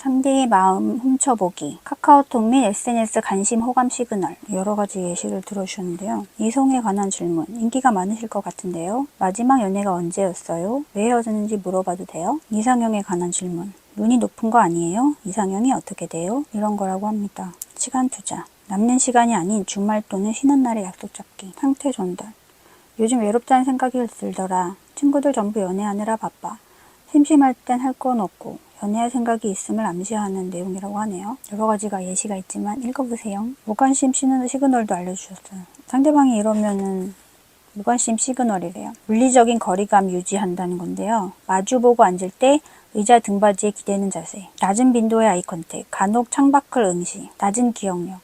상대의 마음 훔쳐보기, 카카오톡 및 SNS 관심 호감 시그널, 여러가지 예시를 들어주셨는데요. 이성에 관한 질문, 인기가 많으실 것 같은데요. 마지막 연애가 언제였어요? 왜 헤어졌는지 물어봐도 돼요? 이상형에 관한 질문, 눈이 높은 거 아니에요? 이상형이 어떻게 돼요? 이런 거라고 합니다. 시간 투자, 남는 시간이 아닌 주말 또는 쉬는 날에 약속 잡기, 상태 전달. 요즘 외롭다는 생각이 들더라. 친구들 전부 연애하느라 바빠. 심심할 땐 할 건 없고 연애할 생각이 있음을 암시하는 내용이라고 하네요. 여러 가지가 예시가 있지만 읽어보세요. 무관심 시그널도 알려주셨어요. 상대방이 이러면은 무관심 시그널이래요. 물리적인 거리감 유지한다는 건데요. 마주보고 앉을 때 의자 등받이에 기대는 자세, 낮은 빈도의 아이 컨택, 간혹 창밖을 응시, 낮은 기억력.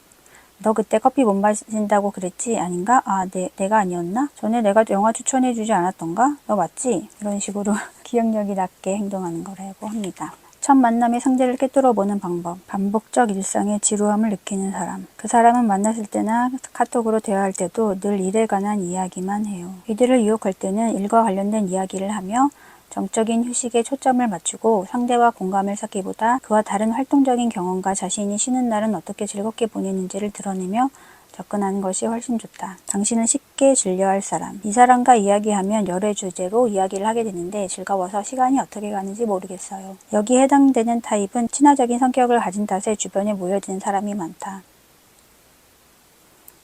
너 그때 커피 못 마신다고 그랬지? 아닌가? 아, 내가 아니었나? 전에 내가 영화 추천해주지 않았던가? 너 맞지? 이런 식으로 기억력이 낮게 행동하는 거라고 합니다. 첫 만남의 상대를 꿰뚫어보는 방법, 반복적 일상의 지루함을 느끼는 사람. 그 사람은 만났을 때나 카톡으로 대화할 때도 늘 일에 관한 이야기만 해요. 이들을 유혹할 때는 일과 관련된 이야기를 하며 정적인 휴식에 초점을 맞추고 상대와 공감을 쌓기보다 그와 다른 활동적인 경험과 자신이 쉬는 날은 어떻게 즐겁게 보내는지를 드러내며 접근하는 것이 훨씬 좋다. 당신은 쉽게 질려할 사람. 이 사람과 이야기하면 여러 주제로 이야기를 하게 되는데 즐거워서 시간이 어떻게 가는지 모르겠어요. 여기에 해당되는 타입은 친화적인 성격을 가진 탓에 주변에 모여드는 사람이 많다.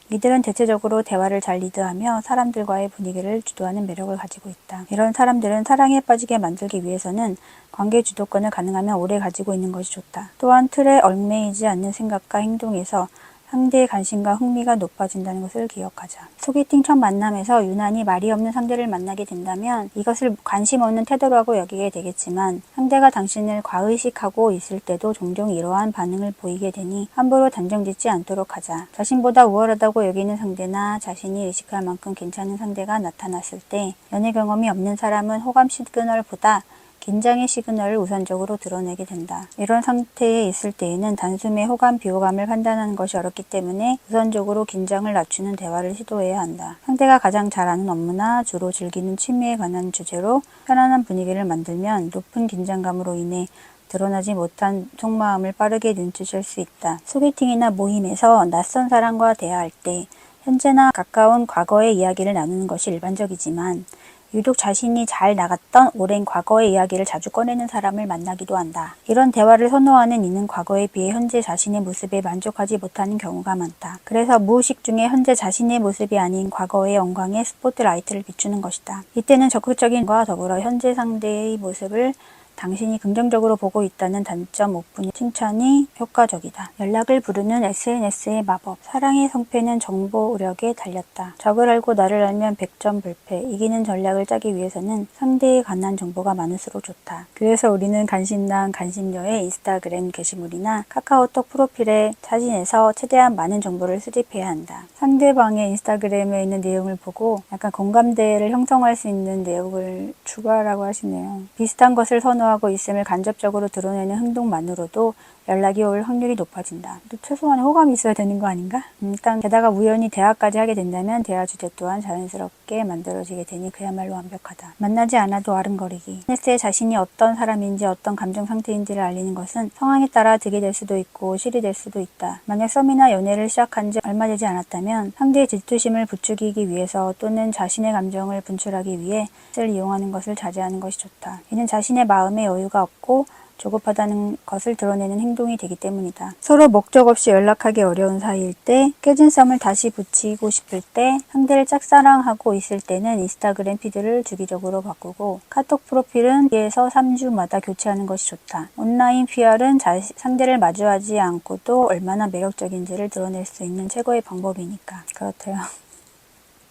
이들은 대체적으로 대화를 잘 리드하며 사람들과의 분위기를 주도하는 매력을 가지고 있다. 이런 사람들은 사랑에 빠지게 만들기 위해서는 관계 주도권을 가능하면 오래 가지고 있는 것이 좋다. 또한 틀에 얽매이지 않는 생각과 행동에서 상대의 관심과 흥미가 높아진다는 것을 기억하자. 소개팅 첫 만남에서 유난히 말이 없는 상대를 만나게 된다면 이것을 관심 없는 태도라고 여기게 되겠지만 상대가 당신을 과의식하고 있을 때도 종종 이러한 반응을 보이게 되니 함부로 단정짓지 않도록 하자. 자신보다 우월하다고 여기는 상대나 자신이 의식할 만큼 괜찮은 상대가 나타났을 때 연애 경험이 없는 사람은 호감 시그널보다 긴장의 시그널을 우선적으로 드러내게 된다. 이런 상태에 있을 때에는 단숨에 호감, 비호감을 판단하는 것이 어렵기 때문에 우선적으로 긴장을 낮추는 대화를 시도해야 한다. 상대가 가장 잘 아는 업무나 주로 즐기는 취미에 관한 주제로 편안한 분위기를 만들면 높은 긴장감으로 인해 드러나지 못한 속마음을 빠르게 눈치챌 수 있다. 소개팅이나 모임에서 낯선 사람과 대화할 때 현재나 가까운 과거의 이야기를 나누는 것이 일반적이지만 유독 자신이 잘 나갔던 오랜 과거의 이야기를 자주 꺼내는 사람을 만나기도 한다. 이런 대화를 선호하는 이는 과거에 비해 현재 자신의 모습에 만족하지 못하는 경우가 많다. 그래서 무의식 중에 현재 자신의 모습이 아닌 과거의 영광에 스포트라이트를 비추는 것이다. 이때는 적극적인 것과 더불어 현재 상대의 모습을 당신이 긍정적으로 보고 있다는 단점 오픈의 칭찬이 효과적이다. 연락을 부르는 SNS의 마법. 사랑의 성패는 정보력에 달렸다. 적을 알고 나를 알면 100점 불패. 이기는 전략을 짜기 위해서는 상대에 관한 정보가 많을수록 좋다. 그래서 우리는 간신남, 간신녀의 인스타그램 게시물이나 카카오톡 프로필의 사진에서 최대한 많은 정보를 수집해야 한다. 상대방의 인스타그램에 있는 내용을 보고 약간 공감대를 형성할 수 있는 내용을 추가하라고 하시네요. 비슷한 것을 선호하고 있음을 간접적으로 드러내는 행동만으로도 연락이 올 확률이 높아진다. 또 최소한 호감이 있어야 되는 거 아닌가? 일단 게다가 우연히 대화까지 하게 된다면 대화 주제 또한 자연스럽게 만들어지게 되니 그야말로 완벽하다. 만나지 않아도 아른거리기. SNS에 자신이 어떤 사람인지 어떤 감정 상태인지를 알리는 것은 상황에 따라 득이 될 수도 있고 실이 될 수도 있다. 만약 썸이나 연애를 시작한 지 얼마 되지 않았다면 상대의 질투심을 부추기기 위해서 또는 자신의 감정을 분출하기 위해 를 이용하는 것을 자제하는 것이 좋다. 이는 자신의 마음에 여유가 없고 조급하다는 것을 드러내는 행동이 되기 때문이다. 서로 목적 없이 연락하기 어려운 사이일 때, 깨진 썸을 다시 붙이고 싶을 때, 상대를 짝사랑하고 있을 때는 인스타그램 피드를 주기적으로 바꾸고 카톡 프로필은 2에서 3주마다 교체하는 것이 좋다. 온라인 PR은 상대를 마주하지 않고도 얼마나 매력적인지를 드러낼 수 있는 최고의 방법이니까. 그렇대요.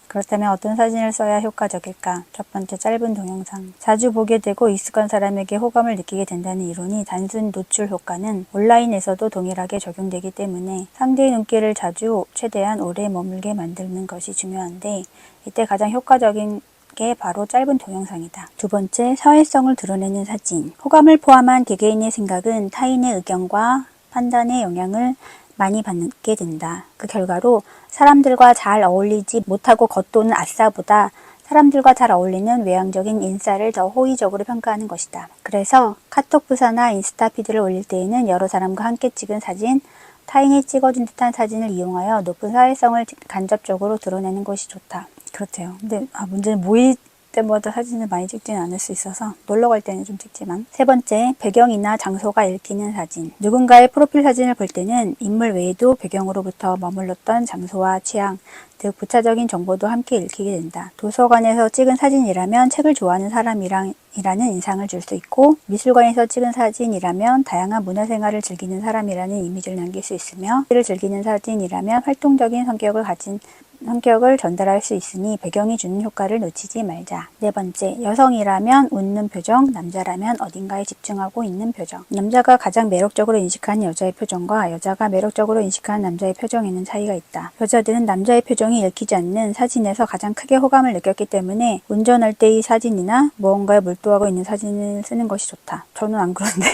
그렇다면 어떤 사진을 써야 효과적일까? 첫 번째, 짧은 동영상. 자주 보게 되고 익숙한 사람에게 호감을 느끼게 된다는 이론이 단순 노출 효과는 온라인에서도 동일하게 적용되기 때문에 상대의 눈길을 자주 최대한 오래 머물게 만드는 것이 중요한데 이때 가장 효과적인 게 바로 짧은 동영상이다. 두 번째, 사회성을 드러내는 사진. 호감을 포함한 개개인의 생각은 타인의 의견과 판단에 영향을 많이 받게 된다. 그 결과로 사람들과 잘 어울리지 못하고 겉도는 아싸보다 사람들과 잘 어울리는 외향적인 인싸를 더 호의적으로 평가하는 것이다. 그래서 카톡 부사나 인스타 피드를 올릴 때에는 여러 사람과 함께 찍은 사진, 타인이 찍어준 듯한 사진을 이용하여 높은 사회성을 간접적으로 드러내는 것이 좋다. 그렇대요. 근데 문제는 모일 때마다 사진을 많이 찍지는 않을 수 있어서 놀러 갈 때는 좀 찍지만. 세 번째, 배경이나 장소가 읽히는 사진. 누군가의 프로필 사진을 볼 때는 인물 외에도 배경으로부터 머물렀던 장소와 취향, 즉 부차적인 정보도 함께 읽히게 된다. 도서관에서 찍은 사진이라면 책을 좋아하는 사람이라는 인상을 줄 수 있고, 미술관에서 찍은 사진이라면 다양한 문화생활을 즐기는 사람이라는 이미지를 남길 수 있으며, 를 즐기는 사진이라면 활동적인 성격을 전달할 수 있으니 배경이 주는 효과를 놓치지 말자. 네 번째, 여성이라면 웃는 표정, 남자라면 어딘가에 집중하고 있는 표정. 남자가 가장 매력적으로 인식하는 여자의 표정과 여자가 매력적으로 인식하는 남자의 표정에는 차이가 있다. 여자들은 남자의 표정이 읽히지 않는 사진에서 가장 크게 호감을 느꼈기 때문에 운전할 때의 사진이나 무언가에 몰두하고 있는 사진을 쓰는 것이 좋다. 저는 안 그런데.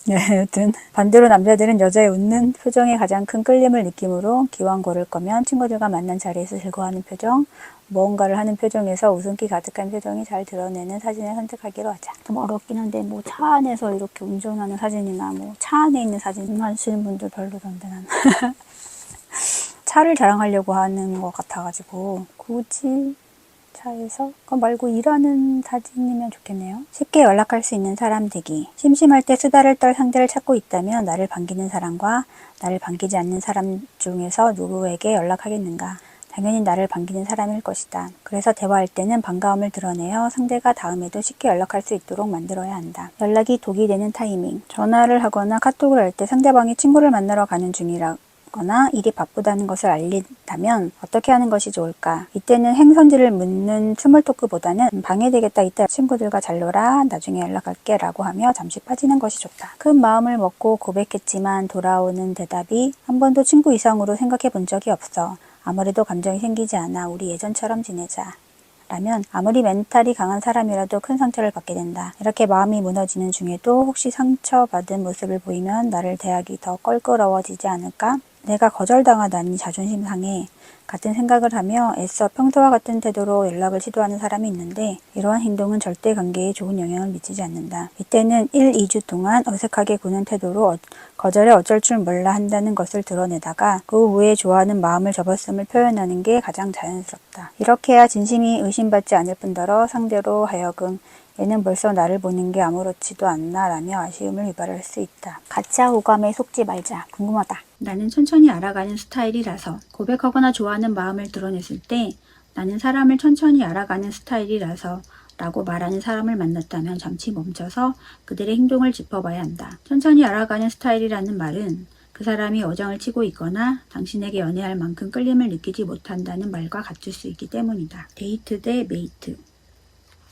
네, 여튼 반대로 남자들은 여자의 웃는 표정에 가장 큰 끌림을 느끼므로 기왕 고를 거면 친구들과 만난 자리에서 즐거워하는 표정, 무언가를 하는 표정에서 웃음기 가득한 표정이 잘 드러내는 사진을 선택하기로 하자. 좀 어렵긴 한데 뭐 차 안에서 이렇게 운전하는 사진이나 뭐 차 안에 있는 사진 하시는 분들 별로던데 나는. 차를 자랑하려고 하는 것 같아가지고 굳이 차에서 그거 말고 일하는 사진이면 좋겠네요. 쉽게 연락할 수 있는 사람 되기. 심심할 때 수다를 떨 상대를 찾고 있다면 나를 반기는 사람과 나를 반기지 않는 사람 중에서 누구에게 연락하겠는가? 당연히 나를 반기는 사람일 것이다. 그래서 대화할 때는 반가움을 드러내어 상대가 다음에도 쉽게 연락할 수 있도록 만들어야 한다. 연락이 독이 되는 타이밍. 전화를 하거나 카톡을 할 때 상대방이 친구를 만나러 가는 중이거나 일이 바쁘다는 것을 알린다면 어떻게 하는 것이 좋을까? 이때는 행선지를 묻는 스몰 토크보다는 방해되겠다, 이따 친구들과 잘 놀아, 나중에 연락할게 라고 하며 잠시 빠지는 것이 좋다. 큰 마음을 먹고 고백했지만 돌아오는 대답이 한 번도 친구 이상으로 생각해 본 적이 없어. 아무래도 감정이 생기지 않아. 우리 예전처럼 지내자. 라면 아무리 멘탈이 강한 사람이라도 큰 상처를 받게 된다. 이렇게 마음이 무너지는 중에도 혹시 상처받은 모습을 보이면 나를 대하기 더 껄끄러워지지 않을까? 내가 거절당하다니 자존심 상해. 같은 생각을 하며 애써 평소와 같은 태도로 연락을 시도하는 사람이 있는데 이러한 행동은 절대 관계에 좋은 영향을 미치지 않는다. 이때는 1, 2주 동안 어색하게 구는 태도로 거절에 어쩔 줄 몰라 한다는 것을 드러내다가 그 후에 좋아하는 마음을 접었음을 표현하는 게 가장 자연스럽다. 이렇게 해야 진심이 의심받지 않을 뿐더러 상대로 하여금 얘는 벌써 나를 보는 게 아무렇지도 않나 라며 아쉬움을 유발할 수 있다. 가짜 호감에 속지 말자. 궁금하다. 나는 천천히 알아가는 스타일이라서. 고백하거나 좋아하는 마음을 드러냈을 때 나는 사람을 천천히 알아가는 스타일이라서 라고 말하는 사람을 만났다면 잠시 멈춰서 그들의 행동을 짚어봐야 한다. 천천히 알아가는 스타일이라는 말은 그 사람이 어장을 치고 있거나 당신에게 연애할 만큼 끌림을 느끼지 못한다는 말과 같을 수 있기 때문이다. 데이트 대 메이트.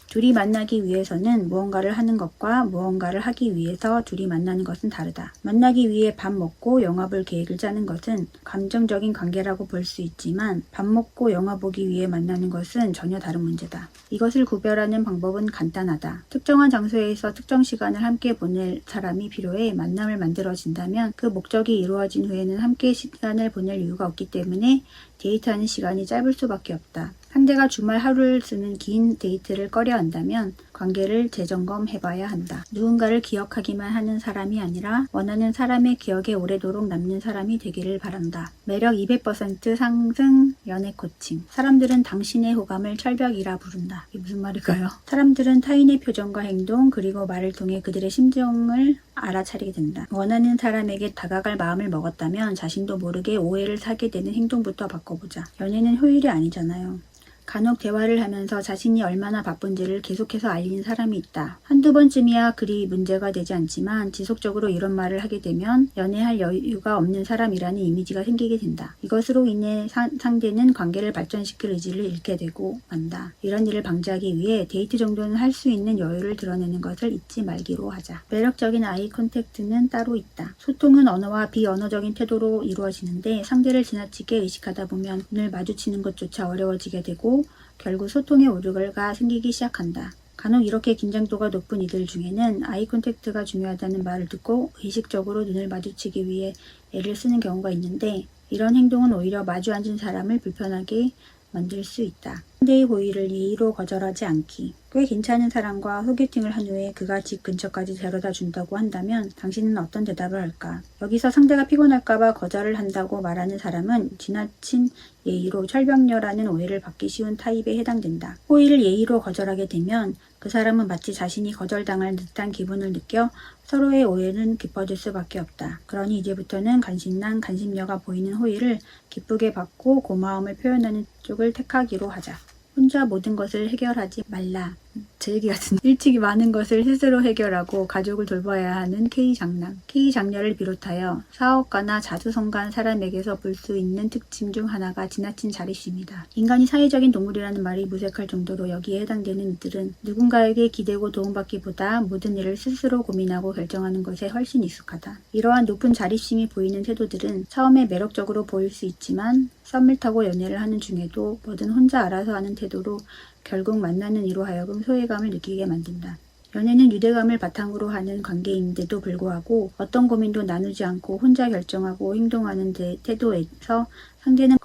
둘이 만나기 위해서는 무언가를 하는 것과 무언가를 하기 위해서 둘이 만나는 것은 다르다. 만나기 위해 밥 먹고 영화 볼 계획을 짜는 것은 감정적인 관계라고 볼 수 있지만 밥 먹고 영화 보기 위해 만나는 것은 전혀 다른 문제다. 이것을 구별하는 방법은 간단하다. 특정한 장소에서 특정 시간을 함께 보낼 사람이 필요해 만남을 만들어진다면 그 목적이 이루어진 후에는 함께 시간을 보낼 이유가 없기 때문에 데이트하는 시간이 짧을 수밖에 없다. 상대가 주말 하루를 쓰는 긴 데이트를 꺼려한다면 관계를 재점검해봐야 한다. 누군가를 기억하기만 하는 사람이 아니라 원하는 사람의 기억에 오래도록 남는 사람이 되기를 바란다. 매력 200% 상승 연애 코칭. 사람들은 당신의 호감을 철벽이라 부른다. 이게 무슨 말일까요? 사람들은 타인의 표정과 행동 그리고 말을 통해 그들의 심정을 알아차리게 된다. 원하는 사람에게 다가갈 마음을 먹었다면 자신도 모르게 오해를 사게 되는 행동부터 바꿔보자. 연애는 효율이 아니잖아요. 간혹 대화를 하면서 자신이 얼마나 바쁜지를 계속해서 알리는 사람이 있다. 한두 번쯤이야 그리 문제가 되지 않지만 지속적으로 이런 말을 하게 되면 연애할 여유가 없는 사람이라는 이미지가 생기게 된다. 이것으로 인해 상대는 관계를 발전시킬 의지를 잃게 되고 만다. 이런 일을 방지하기 위해 데이트 정도는 할 수 있는 여유를 드러내는 것을 잊지 말기로 하자. 매력적인 아이 컨택트는 따로 있다. 소통은 언어와 비언어적인 태도로 이루어지는데 상대를 지나치게 의식하다 보면 눈을 마주치는 것조차 어려워지게 되고 결국 소통의 오류가 생기기 시작한다. 간혹 이렇게 긴장도가 높은 이들 중에는 아이 컨택트가 중요하다는 말을 듣고 의식적으로 눈을 마주치기 위해 애를 쓰는 경우가 있는데 이런 행동은 오히려 마주 앉은 사람을 불편하게 만들 수 있다. 상대의 호의를 예의로 거절하지 않기. 꽤 괜찮은 사람과 소개팅을 한 후에 그가 집 근처까지 데려다 준다고 한다면 당신은 어떤 대답을 할까? 여기서 상대가 피곤할까봐 거절을 한다고 말하는 사람은 지나친 예의로 철벽녀라는 오해를 받기 쉬운 타입에 해당된다. 호의를 예의로 거절하게 되면 그 사람은 마치 자신이 거절당할 듯한 기분을 느껴 서로의 오해는 깊어질 수밖에 없다. 그러니 이제부터는 간신난 간심녀가 보이는 호의를 기쁘게 받고 고마움을 표현하는 쪽을 택하기로 하자. 혼자 모든 것을 해결하지 말라. 제 얘기 같은데 일찍이 많은 것을 스스로 해결하고 가족을 돌봐야 하는 K장남. K장녀를 비롯하여 사업가나 자수성가한 사람에게서 볼 수 있는 특징 중 하나가 지나친 자립심이다. 인간이 사회적인 동물이라는 말이 무색할 정도로 여기에 해당되는 이들은 누군가에게 기대고 도움받기보다 모든 일을 스스로 고민하고 결정하는 것에 훨씬 익숙하다. 이러한 높은 자립심이 보이는 태도들은 처음에 매력적으로 보일 수 있지만 썸을 타고 연애를 하는 중에도 뭐든 혼자 알아서 하는 태도로 결국 만나는 이로 하여금 소외감을 느끼게 만든다. 연애는 유대감을 바탕으로 하는 관계인데도 불구하고 어떤 고민도 나누지 않고 혼자 결정하고 행동하는 태도에서 상대는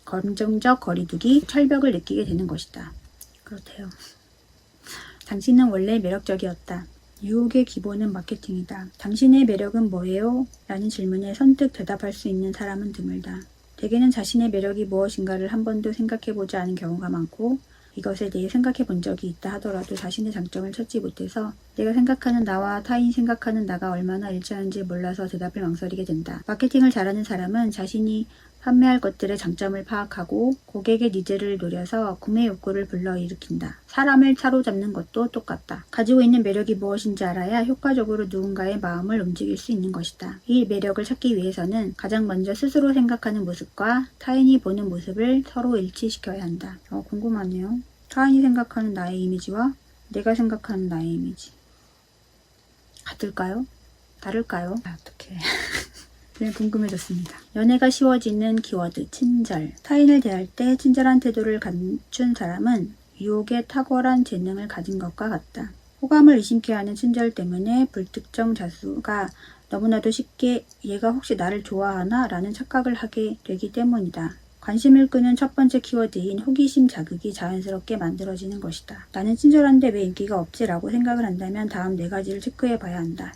감정적 거리두기, 철벽을 느끼게 되는 것이다. 그렇대요. 당신은 원래 매력적이었다. 유혹의 기본은 마케팅이다. 당신의 매력은 뭐예요? 라는 질문에 선뜻 대답할 수 있는 사람은 드물다. 대개는 자신의 매력이 무엇인가를 한 번도 생각해보지 않은 경우가 많고 이것에 대해 생각해 본 적이 있다 하더라도 자신의 장점을 찾지 못해서 내가 생각하는 나와 타인이 생각하는 나가 얼마나 일치하는지 몰라서 대답을 망설이게 된다. 마케팅을 잘하는 사람은 자신이 판매할 것들의 장점을 파악하고 고객의 니즈를 노려서 구매 욕구를 불러일으킨다. 사람을 사로잡는 것도 똑같다. 가지고 있는 매력이 무엇인지 알아야 효과적으로 누군가의 마음을 움직일 수 있는 것이다. 이 매력을 찾기 위해서는 가장 먼저 스스로 생각하는 모습과 타인이 보는 모습을 서로 일치시켜야 한다. 궁금하네요. 타인이 생각하는 나의 이미지와 내가 생각하는 나의 이미지. 같을까요? 다를까요? 어떡해. 그냥 궁금해졌습니다. 연애가 쉬워지는 키워드, 친절. 타인을 대할 때 친절한 태도를 갖춘 사람은 유혹에 탁월한 재능을 가진 것과 같다. 호감을 의심케 하는 친절 때문에 불특정 다수가 너무나도 쉽게 얘가 혹시 나를 좋아하나? 라는 착각을 하게 되기 때문이다. 관심을 끄는 첫 번째 키워드인 호기심 자극이 자연스럽게 만들어지는 것이다. 나는 친절한데 왜 인기가 없지? 라고 생각을 한다면 다음 4가지를 체크해 봐야 한다.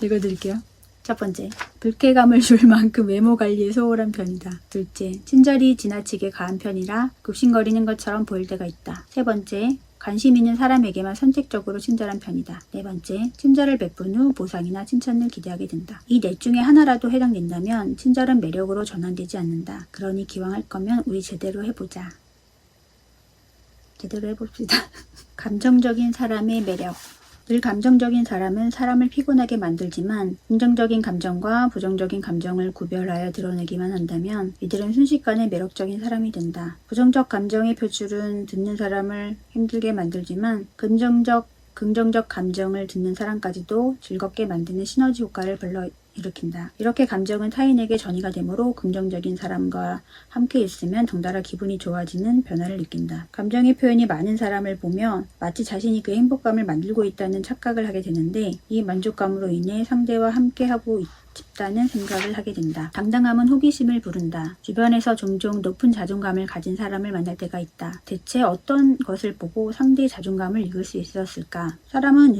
읽어드릴게요. 첫 번째, 불쾌감을 줄 만큼 외모 관리에 소홀한 편이다. 둘째, 친절이 지나치게 가한 편이라 굽신거리는 것처럼 보일 때가 있다. 세 번째, 관심 있는 사람에게만 선택적으로 친절한 편이다. 네 번째, 친절을 베푼 후 보상이나 칭찬을 기대하게 된다. 이 넷 중에 하나라도 해당된다면 친절은 매력으로 전환되지 않는다. 그러니 기왕 할 거면 우리 제대로 해보자. 제대로 해봅시다. 감정적인 사람의 매력. 늘 감정적인 사람은 사람을 피곤하게 만들지만 긍정적인 감정과 부정적인 감정을 구별하여 드러내기만 한다면 이들은 순식간에 매력적인 사람이 된다. 부정적 감정의 표출은 듣는 사람을 힘들게 만들지만 긍정적 감정을 듣는 사람까지도 즐겁게 만드는 시너지 효과를 불러일으킨다. 이렇게 감정은 타인에게 전이가 되므로 긍정적인 사람과 함께 있으면 덩달아 기분이 좋아지는 변화를 느낀다. 감정의 표현이 많은 사람을 보며 마치 자신이 그 행복감을 만들고 있다는 착각을 하게 되는데 이 만족감으로 인해 상대와 함께하고 싶다는 생각을 하게 된다. 당당함은 호기심을 부른다. 주변에서 종종 높은 자존감을 가진 사람을 만날 때가 있다. 대체 어떤 것을 보고 상대의 자존감을 읽을 수 있었을까? 사람은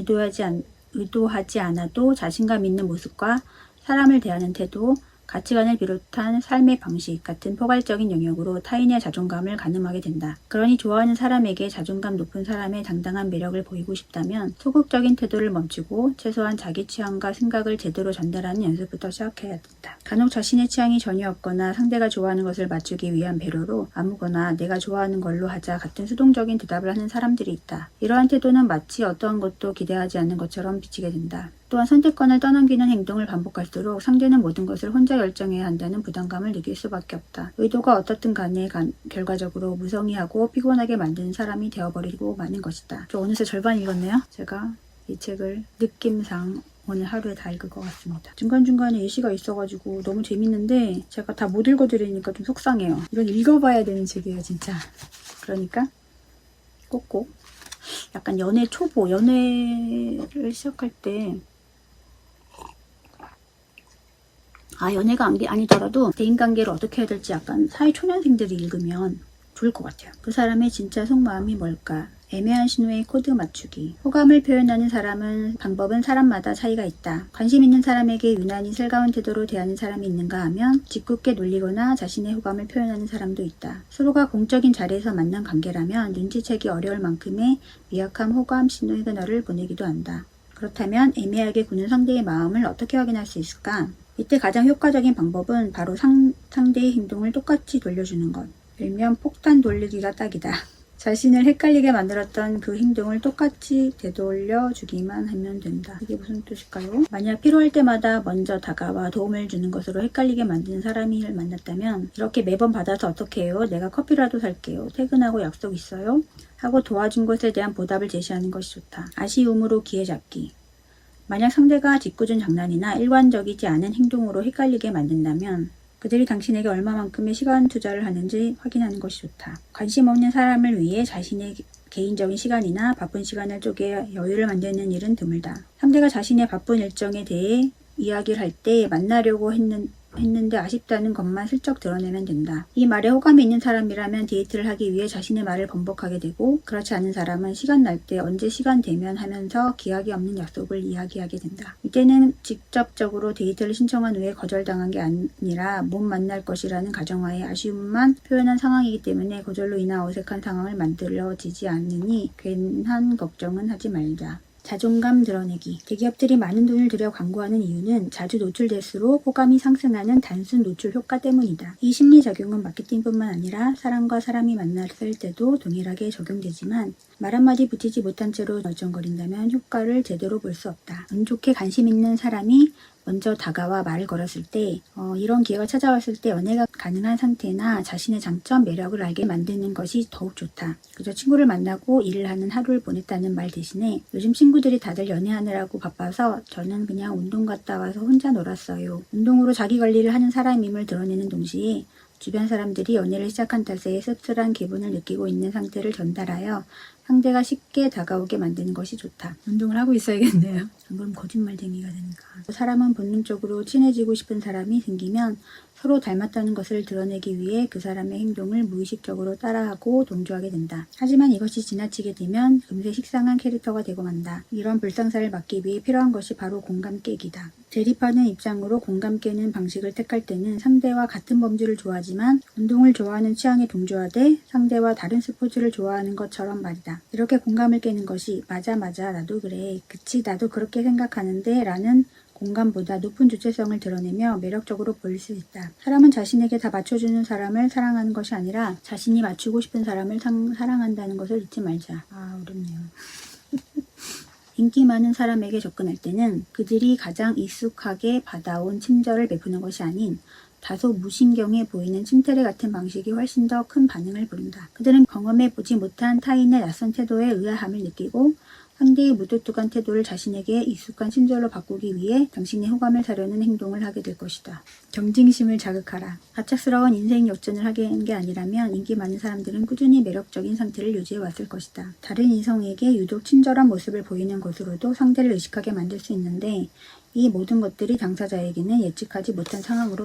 의도하지 않아도 자신감 있는 모습과 사람을 대하는 태도, 가치관을 비롯한 삶의 방식 같은 포괄적인 영역으로 타인의 자존감을 가늠하게 된다. 그러니 좋아하는 사람에게 자존감 높은 사람의 당당한 매력을 보이고 싶다면 소극적인 태도를 멈추고 최소한 자기 취향과 생각을 제대로 전달하는 연습부터 시작해야 된다. 간혹 자신의 취향이 전혀 없거나 상대가 좋아하는 것을 맞추기 위한 배려로 아무거나 내가 좋아하는 걸로 하자 같은 수동적인 대답을 하는 사람들이 있다. 이러한 태도는 마치 어떠한 것도 기대하지 않는 것처럼 비치게 된다. 또한 선택권을 떠넘기는 행동을 반복할수록 상대는 모든 것을 혼자 결정해야 한다는 부담감을 느낄 수밖에 없다. 의도가 어떻든 간에 결과적으로 무성의하고 피곤하게 만드는 사람이 되어버리고 마는 것이다. 저 어느새 절반 읽었네요. 제가 이 책을 느낌상 오늘 하루에 다 읽을 것 같습니다. 중간중간에 예시가 있어가지고 너무 재밌는데 제가 다 못 읽어드리니까 좀 속상해요. 이건 읽어봐야 되는 책이에요, 진짜. 그러니까 꼭꼭 약간 연애를 시작할 때 연애가 아니더라도 대인관계를 어떻게 해야 될지 약간 사회초년생들이 읽으면 좋을 것 같아요. 그 사람의 진짜 속마음이 뭘까? 애매한 신호의 코드 맞추기. 호감을 표현하는 방법은 사람마다 차이가 있다. 관심 있는 사람에게 유난히 슬가운 태도로 대하는 사람이 있는가 하면 짓궂게 놀리거나 자신의 호감을 표현하는 사람도 있다. 서로가 공적인 자리에서 만난 관계라면 눈치채기 어려울 만큼의 미약한 호감 시그널을 보내기도 한다. 그렇다면 애매하게 구는 상대의 마음을 어떻게 확인할 수 있을까? 이때 가장 효과적인 방법은 바로 상대의 행동을 똑같이 돌려주는 것. 일명 폭탄 돌리기가 딱이다. 자신을 헷갈리게 만들었던 그 행동을 똑같이 되돌려주기만 하면 된다. 이게 무슨 뜻일까요? 만약 필요할 때마다 먼저 다가와 도움을 주는 것으로 헷갈리게 만드는 사람을 만났다면 이렇게 매번 받아서 어떻게 해요? 내가 커피라도 살게요. 퇴근하고 약속 있어요? 하고 도와준 것에 대한 보답을 제시하는 것이 좋다. 아쉬움으로 기회 잡기. 만약 상대가 짓궂은 장난이나 일관적이지 않은 행동으로 헷갈리게 만든다면 그들이 당신에게 얼마만큼의 시간 투자를 하는지 확인하는 것이 좋다. 관심 없는 사람을 위해 자신의 개인적인 시간이나 바쁜 시간을 쪼개 여유를 만드는 일은 드물다. 상대가 자신의 바쁜 일정에 대해 이야기를 할 때 만나려고 했는데 아쉽다는 것만 슬쩍 드러내면 된다. 이 말에 호감이 있는 사람이라면 데이트를 하기 위해 자신의 말을 번복하게 되고 그렇지 않은 사람은 시간 날 때 언제 시간 되면 하면서 기약이 없는 약속을 이야기하게 된다. 이때는 직접적으로 데이트를 신청한 후에 거절당한 게 아니라 못 만날 것이라는 가정하에 아쉬움만 표현한 상황이기 때문에 거절로 인한 어색한 상황을 만들어지지 않으니 괜한 걱정은 하지 말자. 자존감 드러내기. 대기업들이 많은 돈을 들여 광고하는 이유는 자주 노출될수록 호감이 상승하는 단순 노출 효과 때문이다. 이 심리 적용은 마케팅뿐만 아니라 사람과 사람이 만났을 때도 동일하게 적용되지만 말 한마디 붙이지 못한 채로 얼쩡거린다면 효과를 제대로 볼 수 없다. 운 좋게 관심 있는 사람이 먼저 다가와 말을 걸었을 때 이런 기회가 찾아왔을 때 연애가 가능한 상태나 자신의 장점, 매력을 알게 만드는 것이 더욱 좋다. 그저 친구를 만나고 일을 하는 하루를 보냈다는 말 대신에 요즘 친구들이 다들 연애하느라고 바빠서 저는 그냥 운동 갔다 와서 혼자 놀았어요. 운동으로 자기 관리를 하는 사람임을 드러내는 동시에 주변 사람들이 연애를 시작한 탓에 씁쓸한 기분을 느끼고 있는 상태를 전달하여 상대가 쉽게 다가오게 만드는 것이 좋다. 운동을 하고 있어야겠네요. 안 그럼 거짓말쟁이가 되니까. 사람은 본능적으로 친해지고 싶은 사람이 생기면 서로 닮았다는 것을 드러내기 위해 그 사람의 행동을 무의식적으로 따라하고 동조하게 된다. 하지만 이것이 지나치게 되면 금세 식상한 캐릭터가 되고 만다. 이런 불상사를 막기 위해 필요한 것이 바로 공감 깨기다. 대립하는 입장으로 공감 깨는 방식을 택할 때는 상대와 같은 범주를 좋아하지만 운동을 좋아하는 취향에 동조하되 상대와 다른 스포츠를 좋아하는 것처럼 말이다. 이렇게 공감을 깨는 것이 맞아 나도 그래. 그치 나도 그렇게 생각하는데 라는 공감보다 높은 주체성을 드러내며 매력적으로 보일 수 있다. 사람은 자신에게 다 맞춰주는 사람을 사랑하는 것이 아니라 자신이 맞추고 싶은 사람을 사랑한다는 것을 잊지 말자. 어렵네요. 인기 많은 사람에게 접근할 때는 그들이 가장 익숙하게 받아온 친절을 베푸는 것이 아닌 다소 무신경해 보이는 침대레 같은 방식이 훨씬 더 큰 반응을 부른다. 그들은 경험해보지 못한 타인의 낯선 태도에 의아함을 느끼고 상대의 무뚝뚝한 태도를 자신에게 익숙한 친절로 바꾸기 위해 당신의 호감을 사려는 행동을 하게 될 것이다. 경쟁심을 자극하라. 갑작스러운 인생 역전을 하게 한 게 아니라면 인기 많은 사람들은 꾸준히 매력적인 상태를 유지해 왔을 것이다. 다른 이성에게 유독 친절한 모습을 보이는 것으로도 상대를 의식하게 만들 수 있는데 이 모든 것들이 당사자에게는 예측하지 못한 상황으로